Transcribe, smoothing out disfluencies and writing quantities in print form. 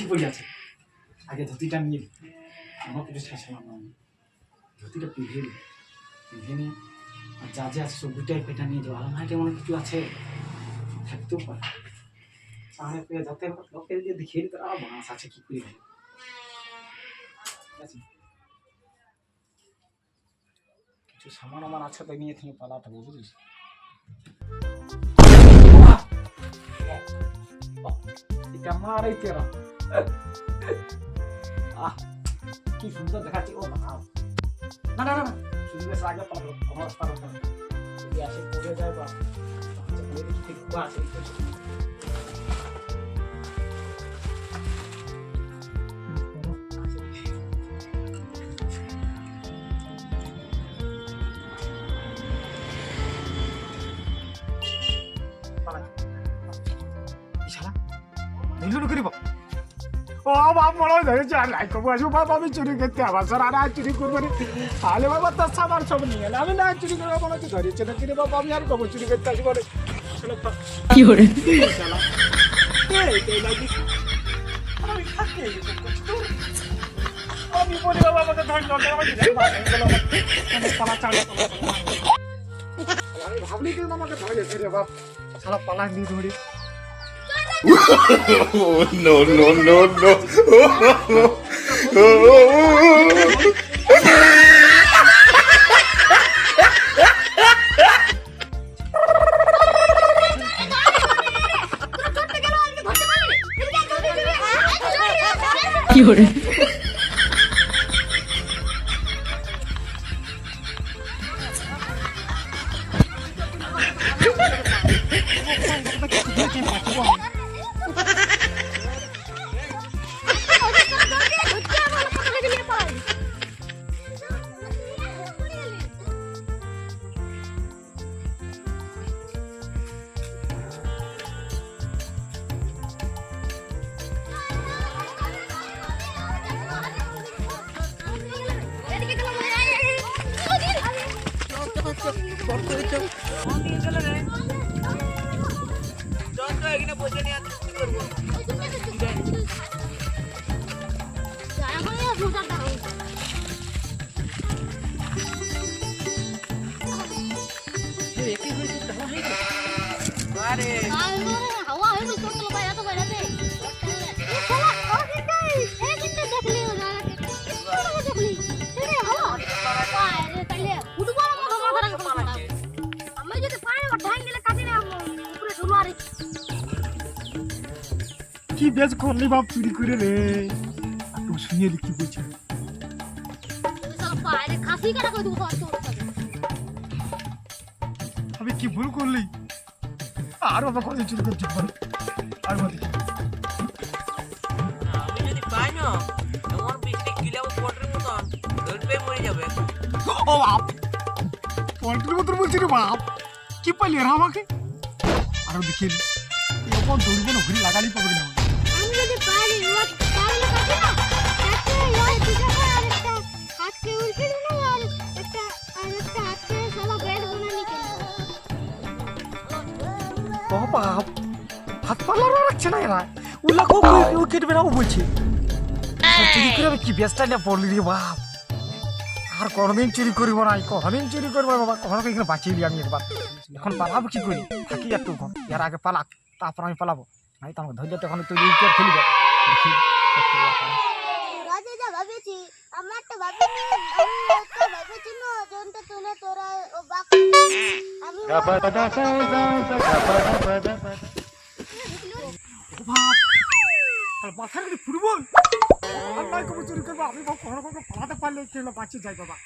পড়ে আছে আগে ধুতিটা নিয়ে আমার কিছু ছাড়ছিলাম না আমি ধুতিটা পিঁধে নিয়ে আর যা যা আছে সবজিটাই পেটা নিয়ে যাবো আর মাইকে মনে কিছু আছে থাকতেও পারে তাহলে পেয়ে যাতে লোকের দিয়ে দেখিয়ে দিতে আর বাঁশ আছে কি করে ঠিক আছে কিছু সামান আমার আছে তাই নিয়ে থেকে পালাতে হবে বুঝলিস এটা মারাই তেরা কি সুন্দর দেখাচ্ছে ও বাবা না না না সুন্দর আগে পাবো আমার পারো না যদি আসে পড়ে যায় বা ঠিক আছে ও বাপ মনে ধরেছে আর লাইক করবো আসবো বাপ আমি চুরি করতে আবার স্যার আর চুরি করবো রে তাহলে বাবা তার সামান সব নিয়ে এলে আমি না চুরি করবো মনে হচ্ছে ধরেছে না কিনে বাবা আমি আর কবো চুরি করতে আসবো রে কি করে আমি বলি বাবা আমাকে ধরল আমি ভাবলি কিন্তু আমাকে ধরেছে রে বাপ সারা পালা নিয়ে ধরি no, no, no, no. কি করে কি বেশ করলি বাপ চুরি করে রে একটু শুনিয়ে কি বলছে আমি কি ভুল করলি আর বাবা করে চুরি করতে পারে আর বলি আমি যদি পাই না এমন বৃষ্টি গিলাও পটের মতন ধরবে মরে যাবে ও বাপ পল্টুর মতন বলছি রে বাপ কি পাইলি রে আমাকে আরো দেখিয়ে এরকম দৌড়বে না ঘুরি লাগালি পাবি না আমি যদি পারি রোজ তাহলে কাটে না একটা ওই দুটো আর একটা হাতকে উল্টে দিল আর একটা হাতকে সালা ব্রেড বানানি কেন ও বাপ হাত পালারও রাখছে না এরা উল্লা ও কেটবে না ও বলছে চুরি করে আমি কি ব্যস্ত না পড়লি রে বাপ আর কোনদিন চুরি করিব না কখনদিন চুরি করবো বাবা কখনো এখানে বাঁচিয়ে আমি একবার এখন পালাবো কি করি থাকি একটু এর আগে পালাক তারপর আমি পালাবো নাই তো আমাকে ধৈর্য তখন তুই ইউটিউব খেলিবে দেখি রাজে যা ভাবেছি আমার তো ভাবিনি আমি তো ভাবেছি না জনটা তুলে তোরা ও বাক আমি বাপ আর মাথার কি ফুটবল আর নাই কবে চুরি করবো আমি কখনো পালাতে পারলে বাঁচিয়ে যাই বাবা